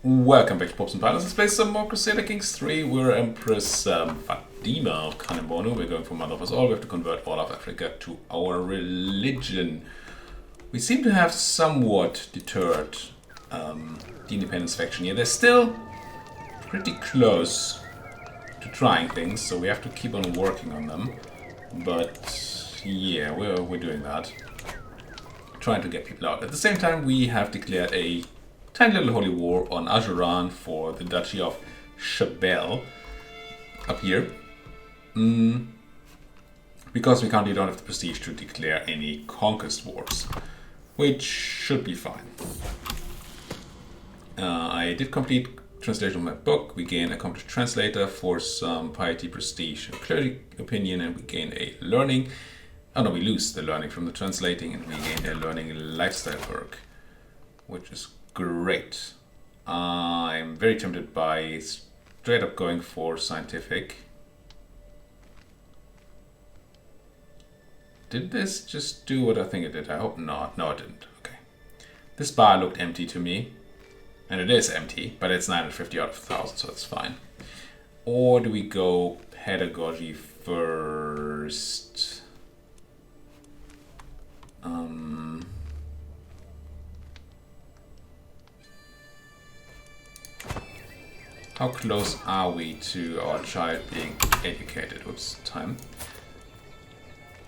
Welcome back to Pops and Pilots. Let's play some more Crusader Kings 3. We're Empress Fatima of Kanemonu. We're going for Mother of Us All. We have to convert all of Africa to our religion. We seem to have somewhat deterred the independence faction here. They're still pretty close to trying things, so we have to keep on working on them. But yeah, we're doing that. Trying to get people out. At the same time, we have declared a tiny little holy war on Ajuran for the Duchy of Chabelle up here. Because we currently don't have the prestige to declare any conquest wars, which should be fine. I did complete translation of my book. We gain accomplished translator for some piety, prestige, and clergy opinion, and we gain a learning. Oh no, we lose the learning from the translating, and we gain a learning lifestyle perk, which is great. I'm very tempted by straight up going for scientific. Did this just do what I think it did? I hope not. No, it didn't. Okay. This bar looked empty to me. And it is empty, but it's 950 out of 1000, so it's fine. Or do we go pedagogy first? How close are we to our child being educated? What's the time?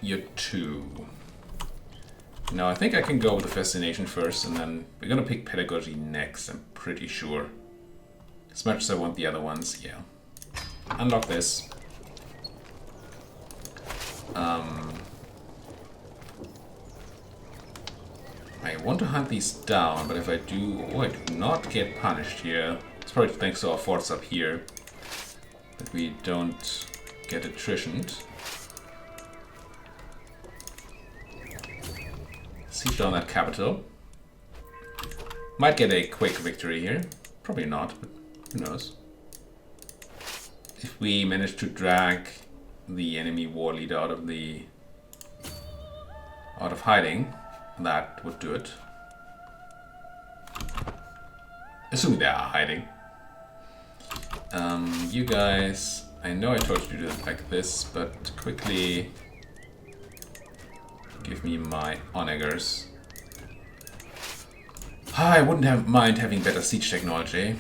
Year 2. Now I think I can go with the fascination first, and then we're gonna pick pedagogy next, I'm pretty sure. As much as I want the other ones, yeah. Unlock this. I want to hunt these down, but if I do... Oh, I do not get punished here. It's probably thanks to our forts up here that we don't get attritioned. Siege down that capital. Might get a quick victory here. Probably not, but who knows. If we manage to drag the enemy war leader out of hiding, that would do it. Assuming they are hiding. You guys, I know I told you to do it like this, but quickly give me my onagers. I wouldn't mind having better siege technology.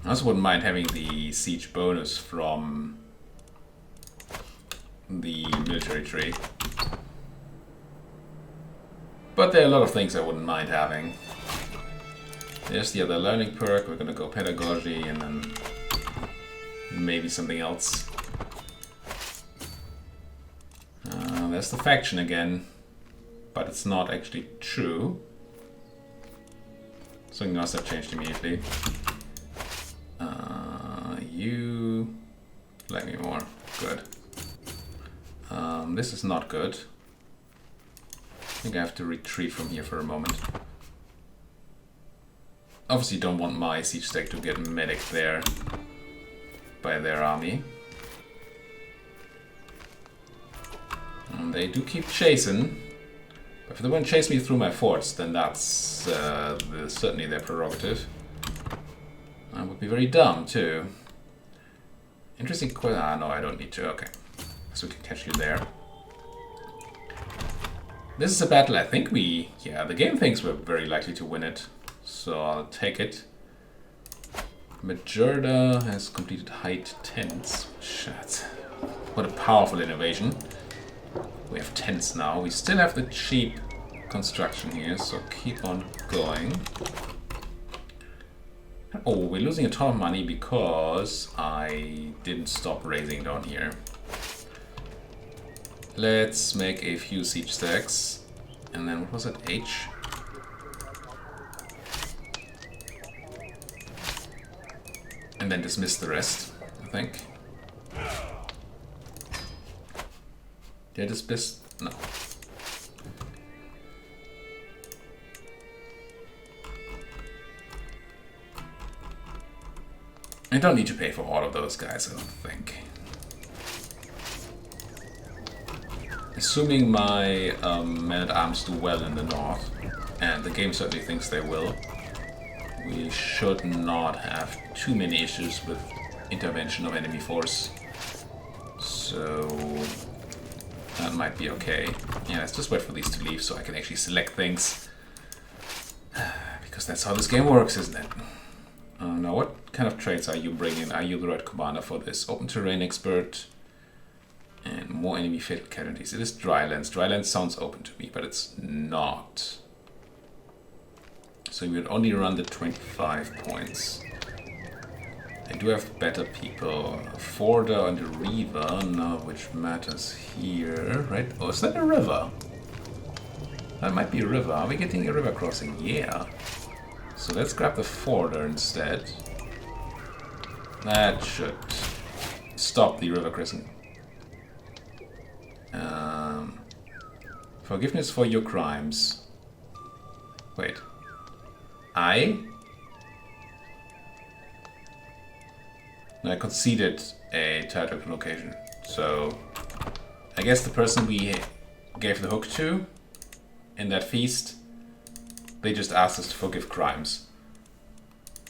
I also wouldn't mind having the siege bonus from the military tree. But there are a lot of things I wouldn't mind having. There's the other learning perk. We're gonna go pedagogy and then maybe something else. There's the faction again, but it's not actually true. Something else that changed immediately. You like me more. Good. This is not good. I think I have to retreat from here for a moment. Obviously don't want my siege stack to get medic there by their army. And they do keep chasing. But if they won't chase me through my forts, then that's certainly their prerogative. That would be very dumb too. Interesting question. Ah, no, I don't need to. Okay. So we can catch you there. This is a battle I think the game thinks we're very likely to win it. So I'll take it. Majorda has completed height tents. Shit. What a powerful innovation. We have tents now. We still have the cheap construction here, so keep on going. Oh, we're losing a ton of money because I didn't stop raising down here. Let's make a few siege stacks. And then what was it? H? And then dismiss the rest, I think. Did I dismiss? No. I don't need to pay for all of those guys, I don't think. Assuming my men-at-arms do well in the north, and the game certainly thinks they will, we should not have too many issues with intervention of enemy force. So that might be okay. Yeah, let's just wait for these to leave so I can actually select things. Because that's how this game works, isn't it? Now, what kind of traits are you bringing? Are you the right commander for this? Open terrain expert and more enemy fatal casualties. It is drylands. Drylands sounds open to me, but it's not. So we would only run the 25 points. I do have better people. Forder and a Reaver, now which matters here, right? Oh, is that a river? That might be a river. Are we getting a river crossing? Yeah. So let's grab the Forder instead. That should stop the river crossing. Forgiveness for your crimes. Wait. I conceded a title location. So I guess the person we gave the hook to in that feast, they just asked us to forgive crimes.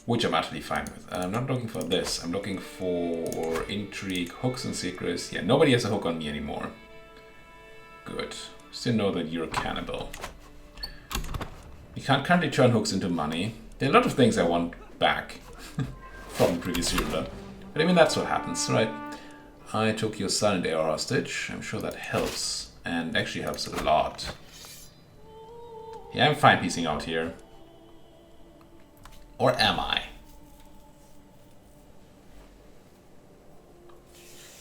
Which I'm utterly fine with. I'm not looking for this. I'm looking for intrigue, hooks and secrets. Yeah, nobody has a hook on me anymore. Good. Still know that you're a cannibal. You can't currently turn hooks into money. There are a lot of things I want back from the previous ruler. But I mean, that's what happens, right? I took your son and heir hostage. I'm sure that helps. And actually helps a lot. Yeah, I'm fine piecing out here. Or am I?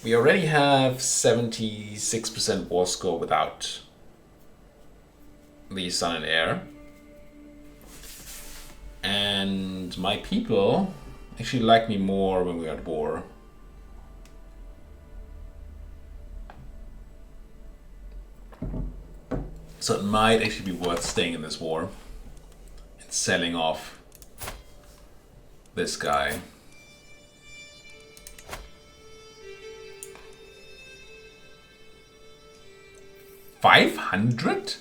We already have 76% war score without the son and heir. And my people actually like me more when we're at war. So it might actually be worth staying in this war and selling off this guy. $500?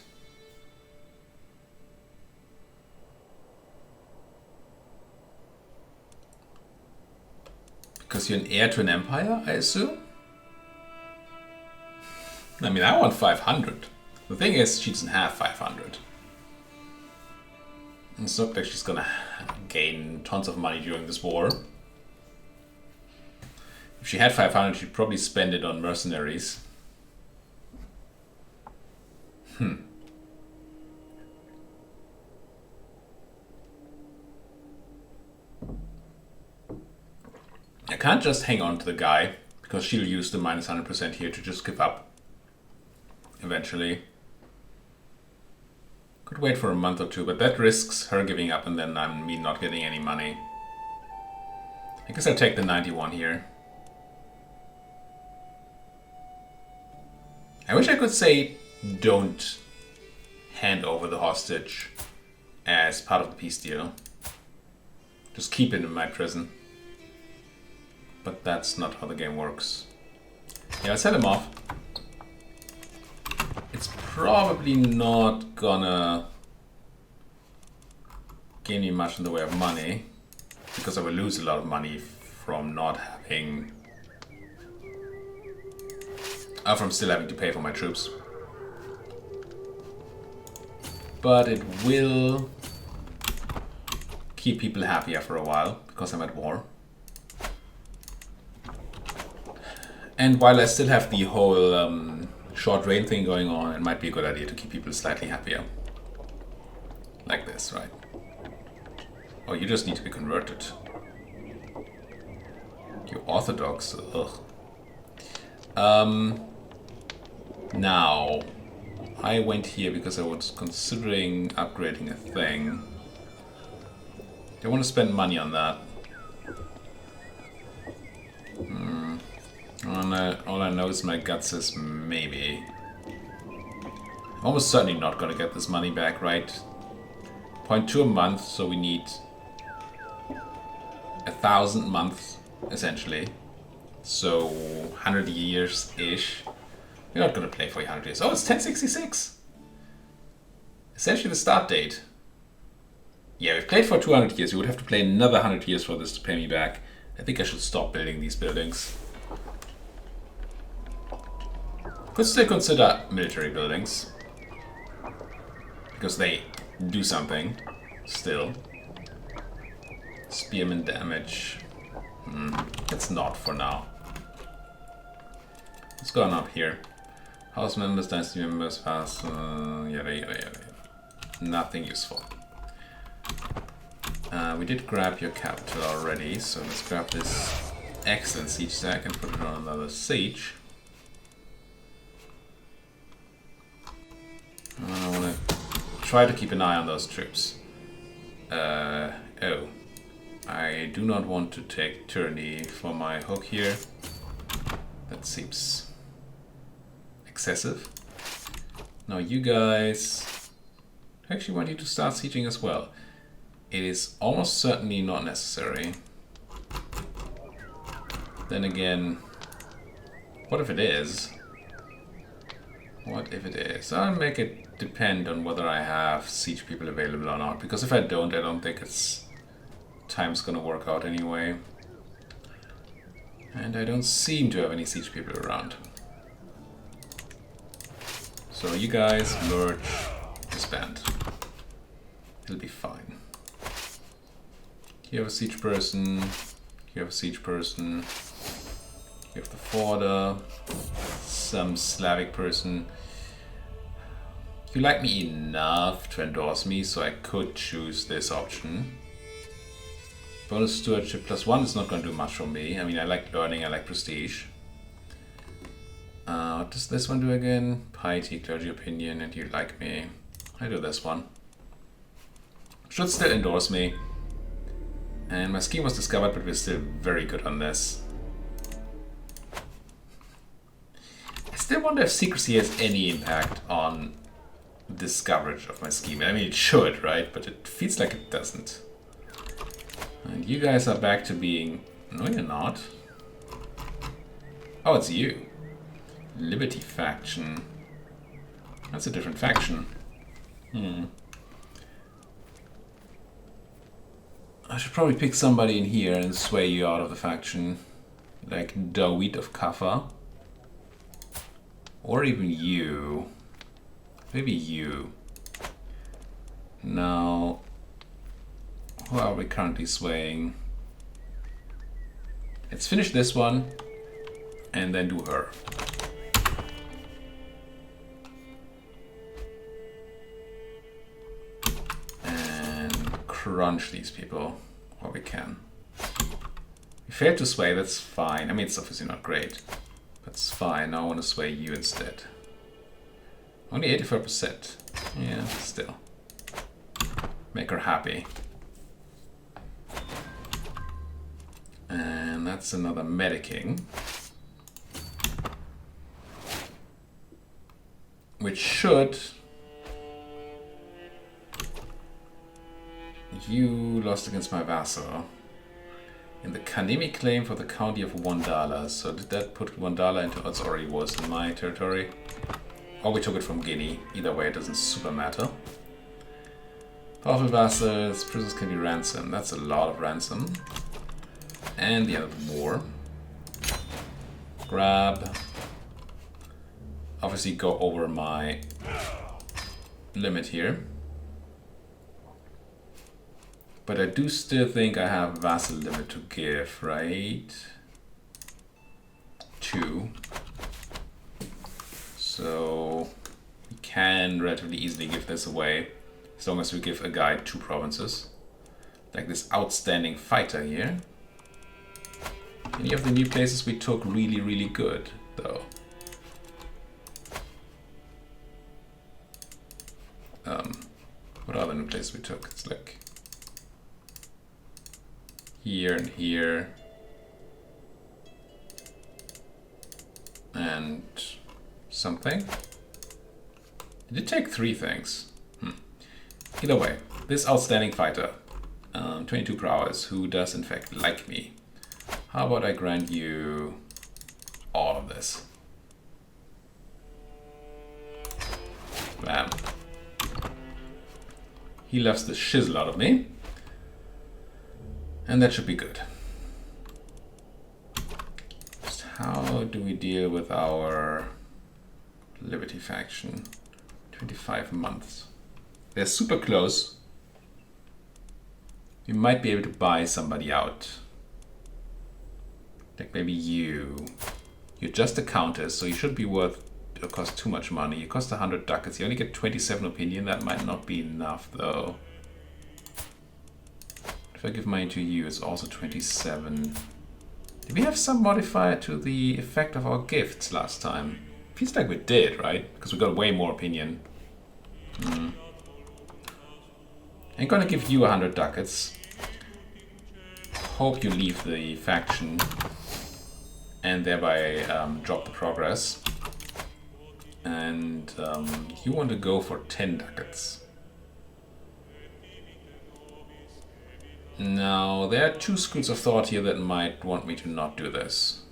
Because you're an heir to an empire, I assume? I mean, I want 500. The thing is, she doesn't have 500. It's not like she's gonna gain tons of money during this war. If she had 500, she'd probably spend it on mercenaries. I can't just hang on to the guy, because she'll use the minus 100% here to just give up. Eventually. Could wait for a month or two, but that risks her giving up and then me not getting any money. I guess I'll take the 91 here. I wish I could say don't hand over the hostage as part of the peace deal. Just keep it in my prison. But that's not how the game works. Yeah, I'll set him off. It's probably not gonna gain me much in the way of money, because I will lose a lot of money from not having... from still having to pay for my troops. But it will keep people happier for a while, because I'm at war. And while I still have the whole short reign thing going on, it might be a good idea to keep people slightly happier. Like this, right? Oh, you just need to be converted. You're Orthodox, ugh. Now, I went here because I was considering upgrading a thing. I want to spend money on that. All I know is my gut says maybe. I'm almost certainly not gonna get this money back, right? 0.2 a month, so we need 1,000 months, essentially. So 100 years-ish. We're not gonna play for 100 years. Oh, it's 1066! Essentially the start date. Yeah, we've played for 200 years. You would have to play another 100 years for this to pay me back. I think I should stop building these buildings. Could still consider military buildings. Because they do something. Still. Spearman damage. It's not for now. What's going on up here? House members, dynasty members, fast, yada yada yada. Nothing useful. We did grab your capital already, so let's grab this excellent siege stack and put it on another siege. I want to try to keep an eye on those troops. Oh. I do not want to take tyranny for my hook here. That seems excessive. Now you guys... I actually want you to start sieging as well. It is almost certainly not necessary. Then again, what if it is? What if it is? I'll make it depend on whether I have siege people available or not. Because if I don't think it's time's gonna work out anyway. And I don't seem to have any siege people around. So you guys merge, disband. It'll be fine. You have a siege person, you have a siege person, you have the Forder, some Slavic person. You like me enough to endorse me, so I could choose this option. Bonus stewardship +1 is not going to do much for me. I mean, I like learning, I like prestige. What does this one do again? Piety, clergy opinion, and you like me. I do this one. Should still endorse me. And my scheme was discovered, but we're still very good on this. I still wonder if secrecy has any impact on this coverage of my scheme. I mean, it should, right? But it feels like it doesn't. And you guys are back to being... No, you're not. Oh, it's you. Liberty faction. That's a different faction. I should probably pick somebody in here and sway you out of the faction. Like Dawid of Kaffa. Or even you. Maybe you. Now, who are we currently swaying? Let's finish this one and then do her. And crunch these people while we can. We failed to sway, that's fine. I mean, it's obviously not great, but it's fine. Now I want to sway you instead. Only 84%. Yeah, still. Make her happy. And that's another medicing. Which should... You lost against my vassal. In the Kanemi claim for the county of Wandala. So did that put Wandala into... Oh, it already was in my territory. Or we took it from Guinea. Either way, it doesn't super matter. Powerful vassals, prisoners can be ransomed. That's a lot of ransom. And the end of the war. Grab. Obviously go over my limit here. But I do still think I have vassal limit to give, right? 2. So we can relatively easily give this away. As long as we give a guy 2 provinces. Like this outstanding fighter here. Any of the new places we took really, really good, though. What are the new places we took? It's like here and here. And something. It did take 3 things. Either way, this outstanding fighter, 22 prowess, who does in fact like me. How about I grant you all of this? Bam. He loves the shizzle out of me. And that should be good. Just how do we deal with our Liberty faction? 25 months. They're super close. We might be able to buy somebody out. Like maybe you. You're just a countess, so you shouldn't be worth or cost too much money. You cost 100 ducats. You only get 27 opinion. That might not be enough though. If I give money to you, it's also 27. Did we have some modifier to the effect of our gifts last time? Feels like we did, right? Because we got way more opinion. I'm gonna give you 100 ducats. Hope you leave the faction and thereby drop the progress. And you want to go for 10 ducats. Now, there are two schools of thought here that might want me to not do this.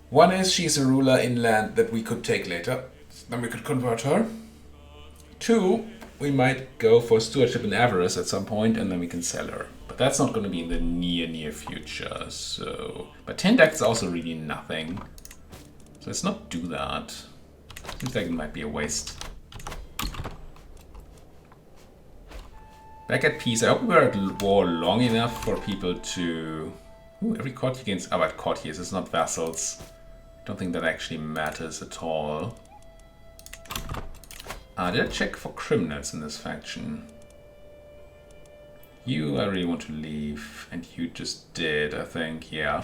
One is she's a ruler in land that we could take later. Then we could convert her. Two, we might go for stewardship and avarice at some point and then we can sell her. But that's not going to be in the near future. So, but 10 ducats is also really nothing. So let's not do that. Seems like it might be a waste. Back at peace. I hope we were at war long enough for people to... Ooh, every courtier gains... Oh, but courtiers, it's not vassals. I don't think that actually matters at all. Did I check for criminals in this faction? You, I really want to leave. And you just did, I think, yeah.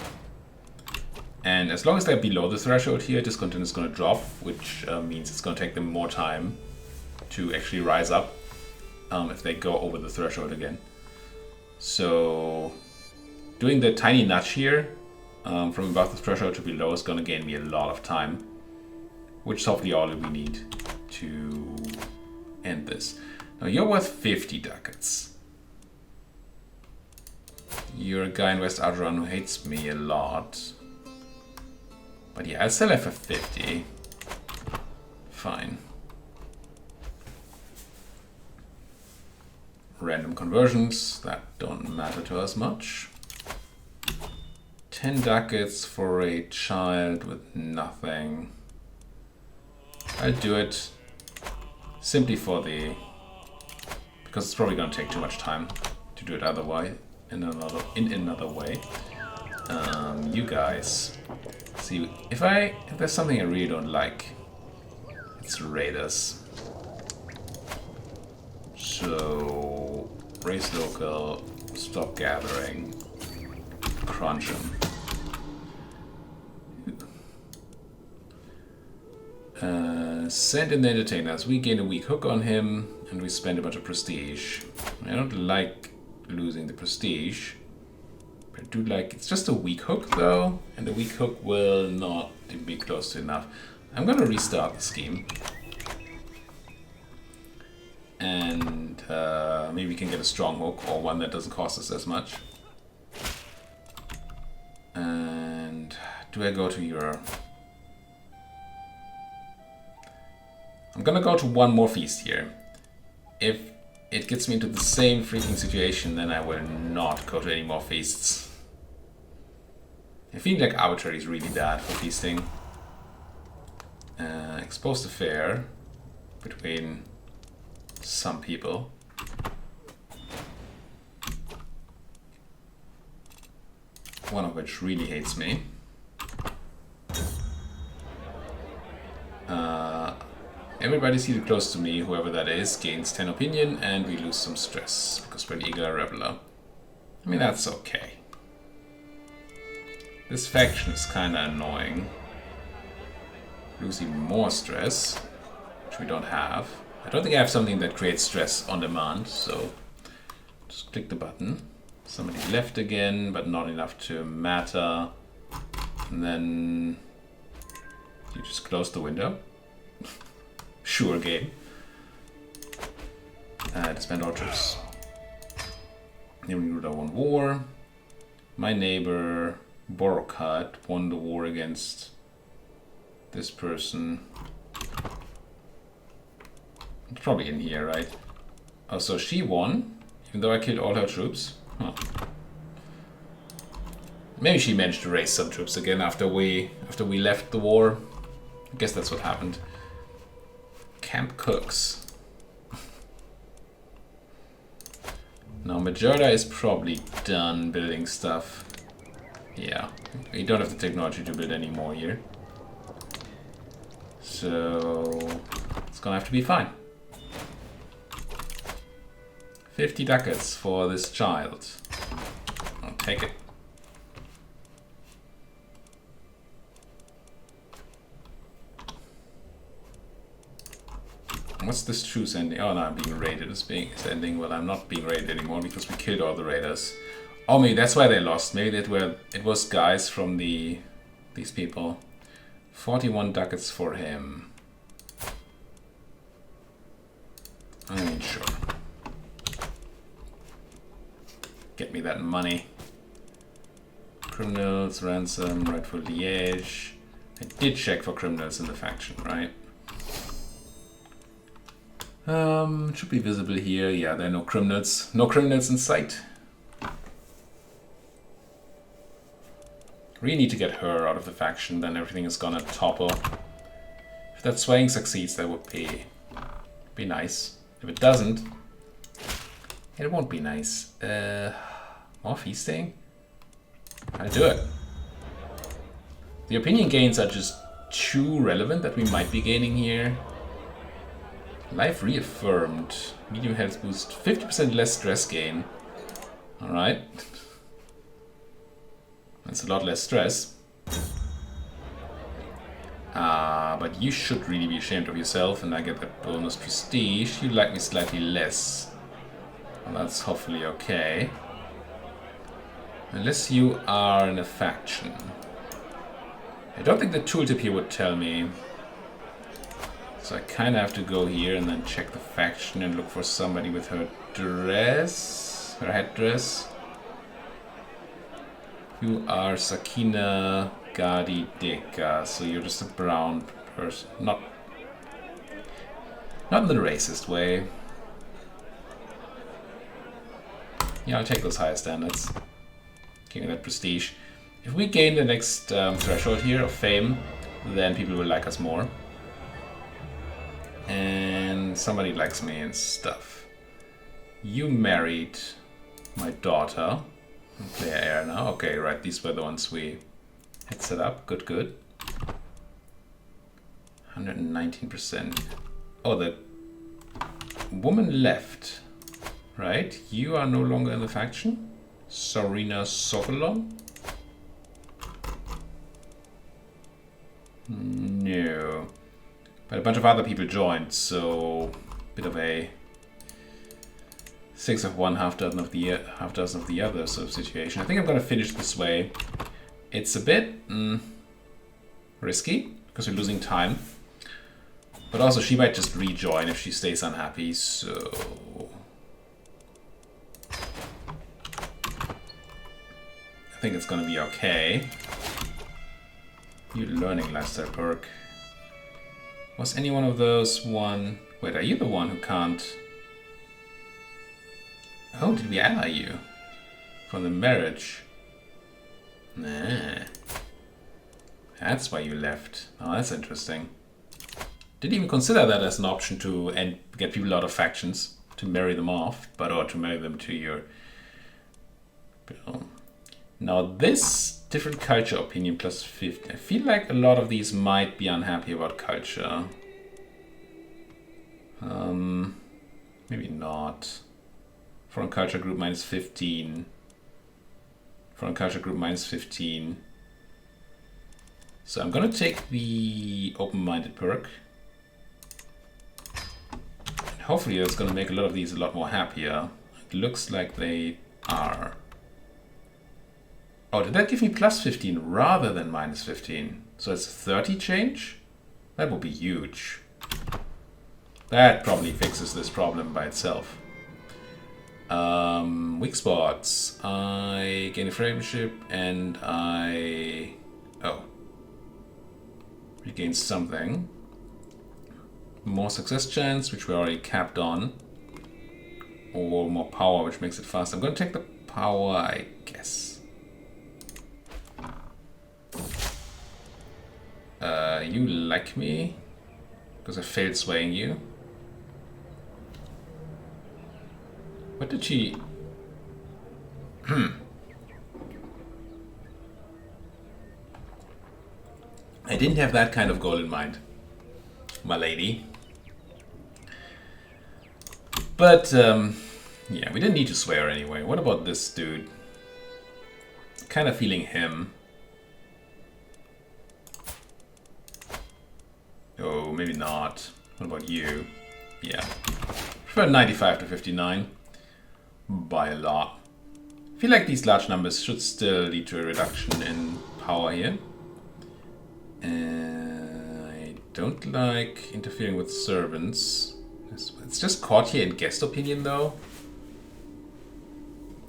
And as long as they're below the threshold here, discontent is going to drop, which means it's going to take them more time to actually rise up. If they go over the threshold again. So doing the tiny nudge here from above the threshold to below is going to gain me a lot of time, which is hopefully all we need to end this. Now you're worth 50 ducats. You're a guy in West Adoran who hates me a lot. But yeah, I'll sell it for 50. Fine. Random conversions that don't matter to us much. 10 ducats for a child with nothing. I'll do it simply for the... because it's probably going to take too much time to do it otherwise in another way. You guys, see if there's something I really don't like, it's raiders. So, race local, stop gathering, crunch him. Send in the entertainers. We gain a weak hook on him, and we spend a bunch of prestige. I don't like losing the prestige, but I do like... It's just a weak hook, though, and the weak hook will not be close to enough. I'm gonna restart the scheme. And maybe we can get a strong hook or one that doesn't cost us as much. And do I go to your... I'm gonna go to one more feast here. If it gets me into the same freaking situation, then I will not go to any more feasts. I feel like arbitrary is really bad for feasting. Exposed affair between some people. One of which really hates me. Everybody seated close to me, whoever that is, gains 10 opinion and we lose some stress because we're an eager reveler. I mean, that's okay. This faction is kinda annoying. Lose even more stress, which we don't have. I don't think I have something that creates stress on demand, so just click the button. Somebody left again, but not enough to matter. And then you just close the window. Sure game. Disband all troops. Neighboring ruler won war. My neighbor Borokat won the war against this person. It's probably in here, right? Oh, so she won, even though I killed all her troops. Huh. Maybe she managed to raise some troops again after we left the war. I guess that's what happened. Camp Cooks. Now Majorda is probably done building stuff. Yeah, we don't have the technology to build any more here. So it's gonna have to be fine. 50 ducats for this child. I'll take it. What's this truce ending? Oh no, I'm being raided. It's ending. Well, I'm not being raided anymore because we killed all the raiders. Oh, maybe that's why they lost. Maybe it was guys from these people. 41 ducats for him. I mean, sure. Get me that money. Criminals, ransom, rightful liege. I did check for criminals in the faction, right? Should be visible here. Yeah, there are no criminals. No criminals in sight. Really need to get her out of the faction, then everything is gonna topple. If that swaying succeeds, that would be nice. If it doesn't, it won't be nice. More feasting? I'll do it. The opinion gains are just too relevant that we might be gaining here. Life reaffirmed. Medium health boost. 50% less stress gain. Alright. That's a lot less stress. But you should really be ashamed of yourself, and I get that bonus prestige. You like me slightly less. Well, that's hopefully okay. Unless you are in a faction. I don't think the tooltip here would tell me. So I kind of have to go here and then check the faction and look for somebody with her dress, her headdress. You are Sakina Gadi Deka, so you're just a brown person. Not in the racist way. Yeah, I'll take those higher standards. Give me that prestige. If we gain the next threshold here of fame, then people will like us more. And somebody likes me and stuff. You married my daughter. Player heir now. Okay, right. These were the ones we had set up. Good, good. 119%. Oh, the woman left. Right? You are no longer in the faction. Sarina Sokolon? No. But a bunch of other people joined, so bit of a 6 of one, half dozen of the other sort of situation. I think I'm gonna finish this way. It's a bit risky because we're losing time, but also she might just rejoin if she stays unhappy. So I think it's gonna be okay. You learning lifestyle perk. Was any one of those one? Wait, are you the one who can't? Oh, did we ally you? From the marriage? Nah. That's why you left. Oh, that's interesting. Didn't even consider that as an option to get people out of factions, to marry them off, or to marry them to your... Now this different culture opinion plus 50. I feel like a lot of these might be unhappy about culture. Maybe not. Foreign culture group minus 15. Foreign culture group minus 15. So I'm gonna take the open-minded perk. And hopefully that's gonna make a lot of these a lot more happier. It looks like they are. Oh, did that give me plus 15 rather than minus 15? So it's a 30 change? That would be huge. That probably fixes this problem by itself. Weak spots. I gain a friendship and I... Oh. Regain something. More success chance, which we already capped on. Or more power, which makes it fast. I'm going to take the power, I guess. You like me? Because I failed swaying you. What did she... I didn't have that kind of goal in mind, my lady. But, yeah, we didn't need to swear anyway. What about this dude? Kind of feeling him. Oh, maybe not. What about you? Yeah. Prefer 95 to 59. By a lot. I feel like these large numbers should still lead to a reduction in power here. I don't like interfering with servants. It's just courtier and guest opinion though.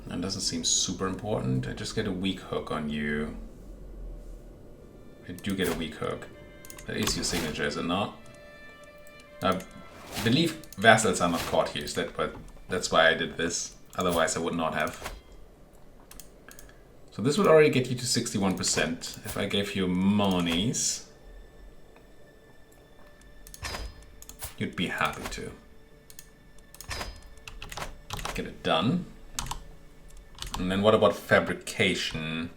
That doesn't seem super important. I just get a weak hook on you. I do get a weak hook. That is your signature, is it not? I believe vassals are not courtiers, that's why I did this. Otherwise I would not have. So this would already get you to 61%. If I gave you monies, you'd be happy to. Get it done. And then what about fabrication?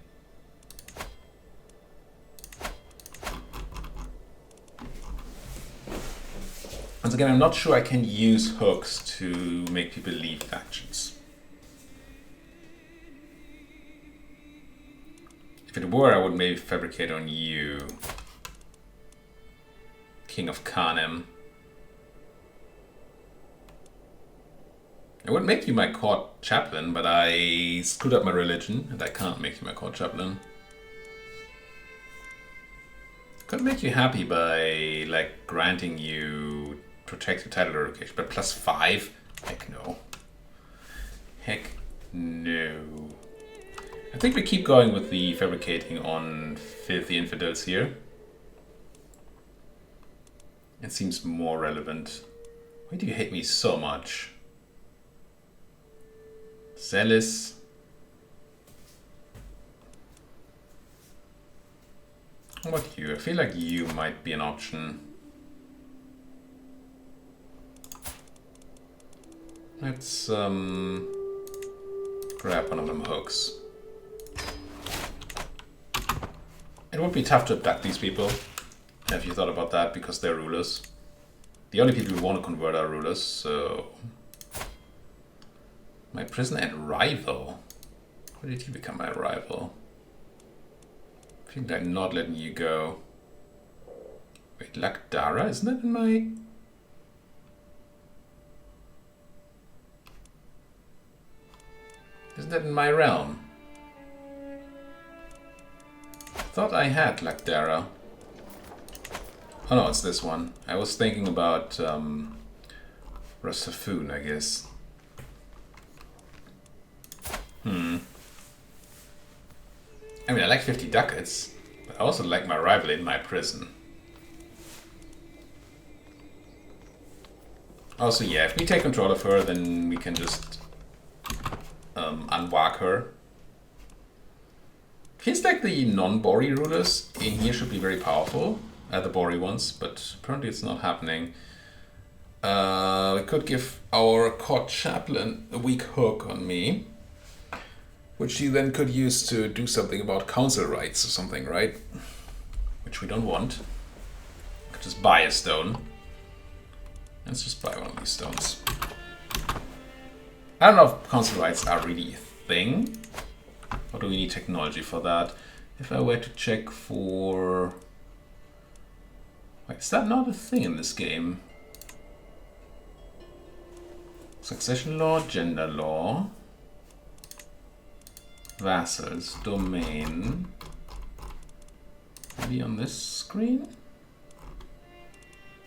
Once again, I'm not sure I can use hooks to make people leave factions. If it were, I would maybe fabricate on you. King of Kanem. I would make you my court chaplain, but I screwed up my religion, and I can't make you my court chaplain. Could make you happy by, like, granting you protected title revocation, but +5? Heck no. Heck no. I think we keep going with the fabricating on filthy infidels here. It seems more relevant. Why do you hate me so much? Zealous. How about you? I feel like you might be an option. Let's grab one of them hooks. It would be tough to abduct these people. Have you thought about that? Because they're rulers. The only people we want to convert are rulers, so... My prisoner and rival? How did he become my rival? I think I'm not letting you go. Wait, Daura? Isn't that in my... Isn't that in my realm? I thought I had Daura. Oh no, it's this one. I was thinking about Rosafun, I guess. I mean, I like 50 ducats, but I also like my rival in my prison. Also, yeah, if we take control of her, then we can just unwalk her. Feels like the non-Bori rulers in here should be very powerful, the Bori ones, but apparently it's not happening. We could give our court chaplain a weak hook on me, which he then could use to do something about council rights or something, right? Which we don't want. Could just buy a stone. Let's just buy one of these stones. I don't know if council rights are really a thing. Or do we need technology for that? If I were to check for... Wait, is that not a thing in this game? Succession law, gender law. Vassals, domain. Maybe on this screen?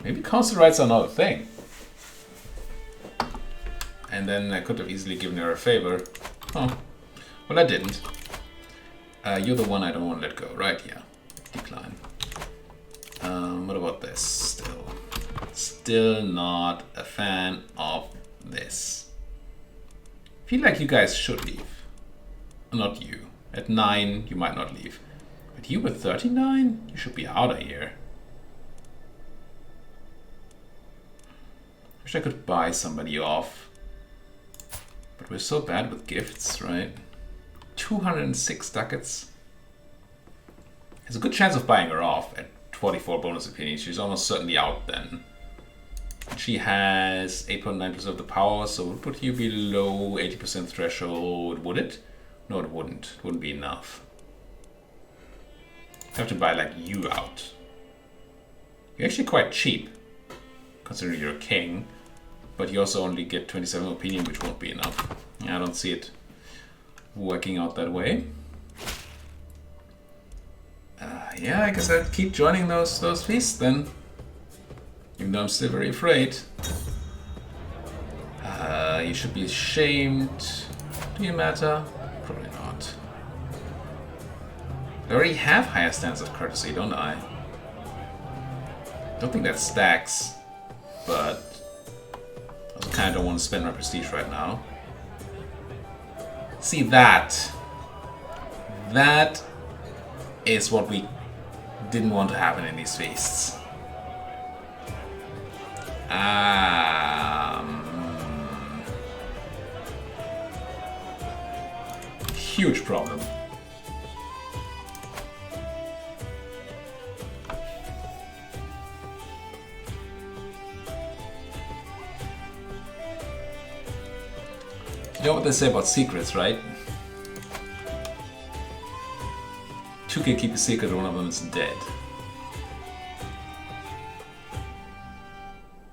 Maybe council rights are not a thing. And then I could have easily given her a favor. Oh, well I didn't. You're the one I don't want to let go, right? Yeah, decline. What about this still? Still not a fan of this. Feel like you guys should leave. Not you. At 9, you might not leave. But you with 39, you should be out of here. Wish I could buy somebody off. But we're so bad with gifts, right? 206 ducats. There's a good chance of buying her off at 44 bonus opinion. She's almost certainly out then. She has 8.9% of the power, so would put you below 80% threshold, would it? No, it wouldn't. It wouldn't be enough. I have to buy like you out. You're actually quite cheap, considering you're a king, but you also only get 27 opinion, which won't be enough. Yeah, I don't see it working out that way. Yeah, I guess I'd keep joining those feasts then. Even though I'm still very afraid. You should be ashamed. Do you matter? Probably not. I already have higher stance of courtesy, don't I? Don't think that stacks, but I also kind of don't want to spend my prestige right now. See that? That is what we didn't want to happen in these feasts. Huge problem. You know what they say about secrets, right? Two can keep a secret, one of them is dead.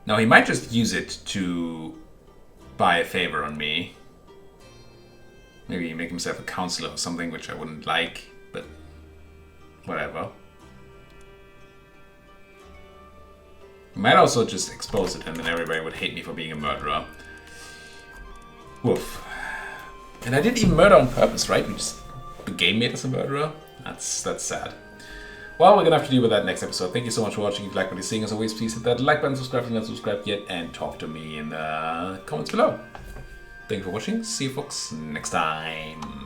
Now he might just use it to buy a favor on me. Maybe make himself a counselor or something, which I wouldn't like, but whatever. He might also just expose it and then everybody would hate me for being a murderer. Woof. And I didn't even murder on purpose, right? The game made us a murderer? That's sad. Well, we're gonna have to deal with that next episode. Thank you so much for watching. If you like what you're seeing, as always, please hit that like button, subscribe if you're not subscribed yet, and talk to me in the comments below. Thank you for watching. See you folks next time.